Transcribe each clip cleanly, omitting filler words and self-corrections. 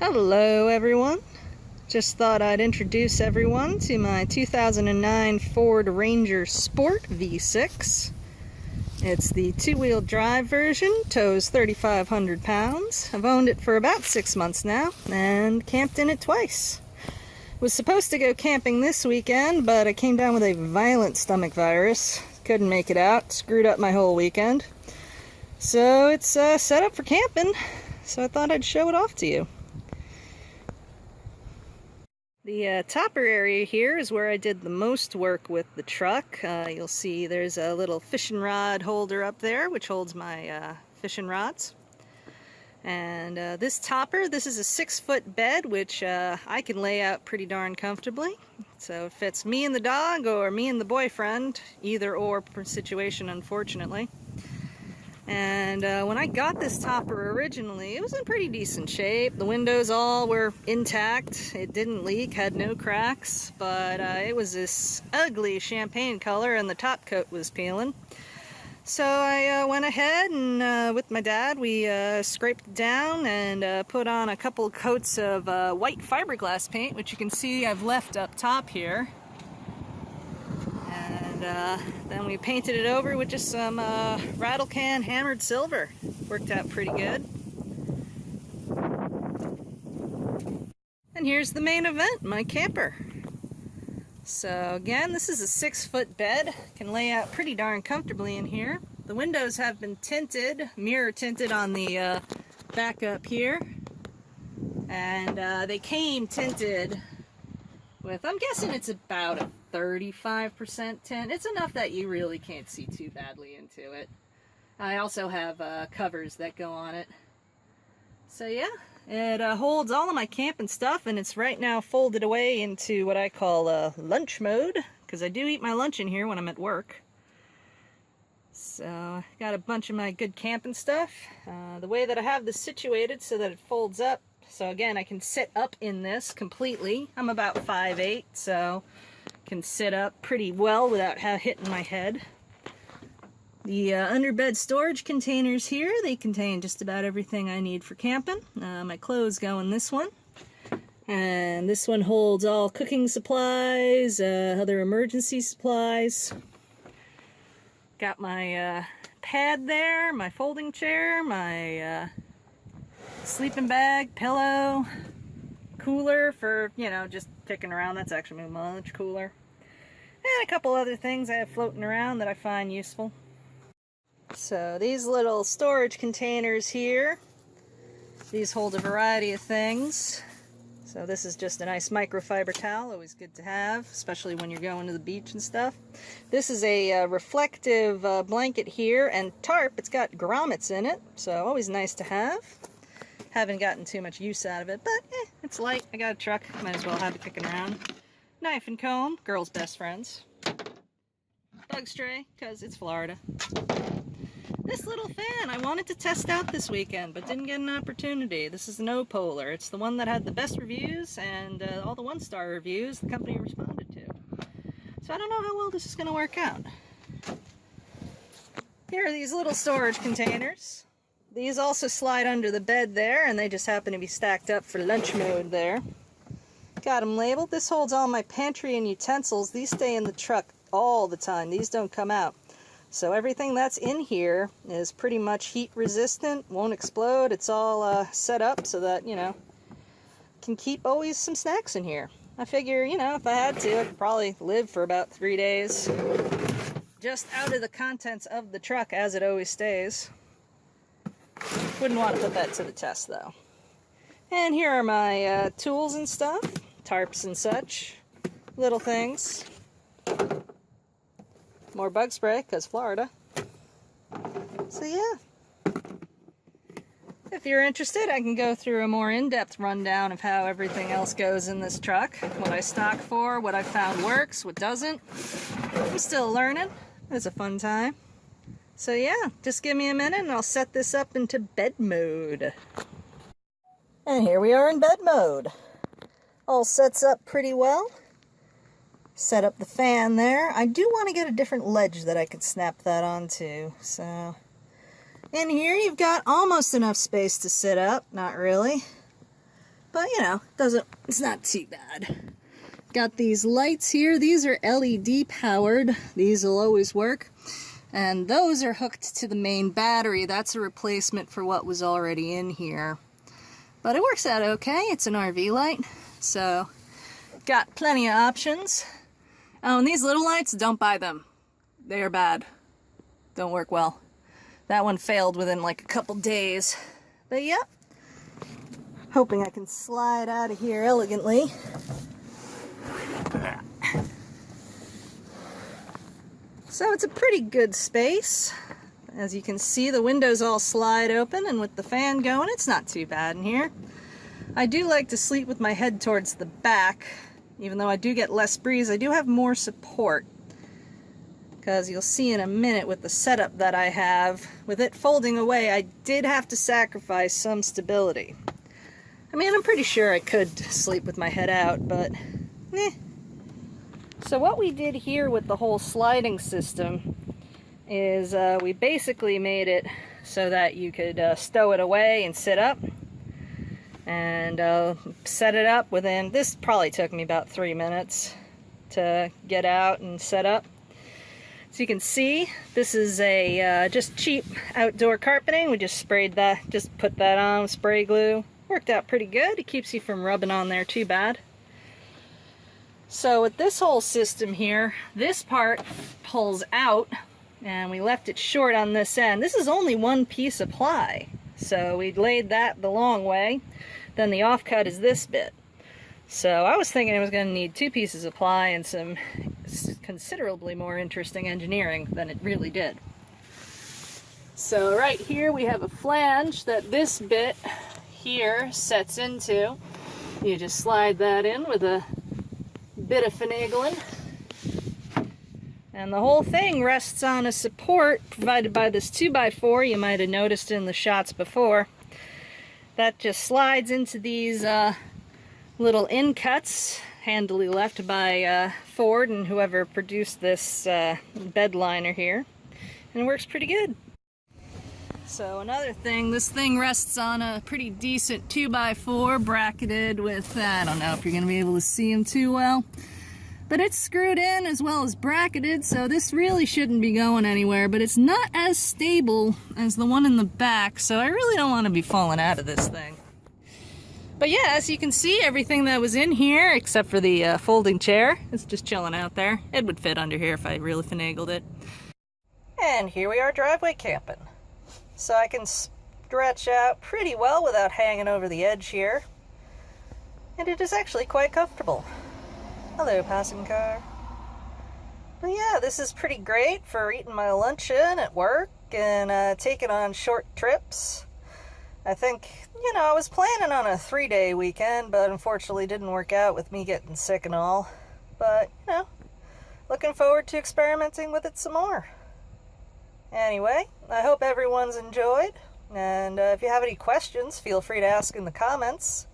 Hello everyone. Just thought I'd introduce everyone to my 2009 Ford Ranger Sport V6. It's the two-wheel drive version, tows 3,500 pounds. I've owned it for about 6 months now and camped in it twice. Was supposed to go camping this weekend, but I came down with a violent stomach virus. Couldn't make it out, screwed up my whole weekend. So it's set up for camping, so I thought I'd show it off to you. The topper area here is where I did the most work with the truck. You'll see there's a little fishing rod holder up there, which holds my fishing rods. And this topper, this is a 6-foot bed, which I can lay out pretty darn comfortably. So it fits me and the dog, or me and the boyfriend, either or situation, unfortunately. And when I got this topper originally, it was in pretty decent shape. The windows all were intact. It didn't leak, had no cracks, but it was this ugly champagne color and the top coat was peeling. So I went ahead and with my dad, we scraped it down and put on a couple coats of white fiberglass paint, which you can see I've left up top here. And then we painted it over with just some rattle can hammered silver. Worked out pretty good. And here's the main event, my camper. So again, this is a 6-foot bed. Can lay out pretty darn comfortably in here. The windows have been tinted, mirror tinted on the back up here. And they came tinted with, I'm guessing it's about a 35% tint. It's enough that you really can't see too badly into it. I also have covers that go on it. So yeah, it holds all of my camping stuff, and it's right now folded away into what I call lunch mode, because I do eat my lunch in here when I'm at work. So I got a bunch of my good camping stuff. The way that I have this situated so that it folds up, so again I can sit up in this completely. I'm about 5'8", so can sit up pretty well without hitting my head. The underbed storage containers here, they contain just about everything I need for camping. My clothes go in this one. And this one holds all cooking supplies, other emergency supplies. Got my pad there, my folding chair, my sleeping bag, pillow, cooler for, you know, just picking around. That's actually my lunch cooler. And a couple other things I have floating around that I find useful. So these little storage containers here, these hold a variety of things. So this is just a nice microfiber towel, always good to have, especially when you're going to the beach and stuff. This is a reflective blanket here and tarp. It's got grommets in it, so always nice to have. Haven't gotten too much use out of it, but it's light. I got a truck, might as well have it kicking around. Knife and comb, girls' best friends. Bug stray, because it's Florida. This little fan I wanted to test out this weekend, but didn't get an opportunity. This is an O-Polar. It's the one that had the best reviews and all the 1-star reviews the company responded to. So I don't know how well this is going to work out. Here are these little storage containers. These also slide under the bed there, and they just happen to be stacked up for lunch mode there. Got them labeled. This holds all my pantry and utensils. These stay in the truck all the time. These don't come out. So everything that's in here is pretty much heat resistant, won't explode. It's all set up so that, you know, can keep always some snacks in here. I figure, you know, if I had to, I could probably live for about 3 days. Just out of the contents of the truck, as it always stays. Wouldn't want to put that to the test, though. And here are my tools and stuff. Tarps and such. Little things. More bug spray, because Florida. So yeah. If you're interested, I can go through a more in-depth rundown of how everything else goes in this truck. What I stock for, what I found works, what doesn't. I'm still learning. It's a fun time. So yeah, just give me a minute and I'll set this up into bed mode. And here we are in bed mode. All sets up pretty well. Set up the fan there. I do want to get a different ledge that I could snap that onto. So in here you've got almost enough space to sit up. Not really. But you know, it's not too bad. Got these lights here. These are LED powered. These will always work. And those are hooked to the main battery. That's a replacement for what was already in here. But it works out okay. It's an RV light. So, got plenty of options. Oh, and these little lights, don't buy them. They are bad. Don't work well. That one failed within like a couple days. But yeah, hoping I can slide out of here elegantly. So it's a pretty good space. As you can see, the windows all slide open, and with the fan going, it's not too bad in here. I do like to sleep with my head towards the back. Even though I do get less breeze, I do have more support. Because you'll see in a minute with the setup that I have, with it folding away, I did have to sacrifice some stability. I mean, I'm pretty sure I could sleep with my head out, but eh. So what we did here with the whole sliding system is we basically made it so that you could stow it away and sit up. And set it up within, this probably took me about 3 minutes to get out and set up. So you can see, this is a just cheap outdoor carpeting. We just sprayed that, just put that on with spray glue. Worked out pretty good. It keeps you from rubbing on there too bad. So with this whole system here, this part pulls out, and we left it short on this end. This is only one piece of ply, so we laid that the long way. Then the offcut is this bit. So I was thinking I was going to need 2 pieces of ply and some considerably more interesting engineering than it really did. So right here we have a flange that this bit here sets into. You just slide that in with a bit of finagling. And the whole thing rests on a support provided by this 2x4 you might have noticed in the shots before. That just slides into these little in cuts, handily left by Ford and whoever produced this bed liner here. And it works pretty good. So another thing, this thing rests on a pretty decent 2x4 bracketed with, I don't know if you're going to be able to see them too well, but it's screwed in as well as bracketed, so this really shouldn't be going anywhere, but it's not as stable as the one in the back, so I really don't want to be falling out of this thing. But yeah, as you can see, everything that was in here, except for the folding chair, is just chilling out there. It would fit under here if I really finagled it. And here we are driveway camping. So I can stretch out pretty well without hanging over the edge here. And it is actually quite comfortable. Hello, passing car. But yeah, this is pretty great for eating my lunch in at work and taking on short trips. I think, you know, I was planning on a 3-day weekend, but unfortunately didn't work out with me getting sick and all. But, you know, looking forward to experimenting with it some more. Anyway, I hope everyone's enjoyed, and if you have any questions, feel free to ask in the comments.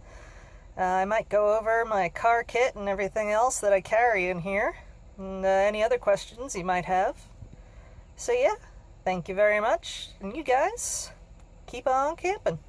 I might go over my car kit and everything else that I carry in here, and any other questions you might have. So yeah, thank you very much, and you guys, keep on camping.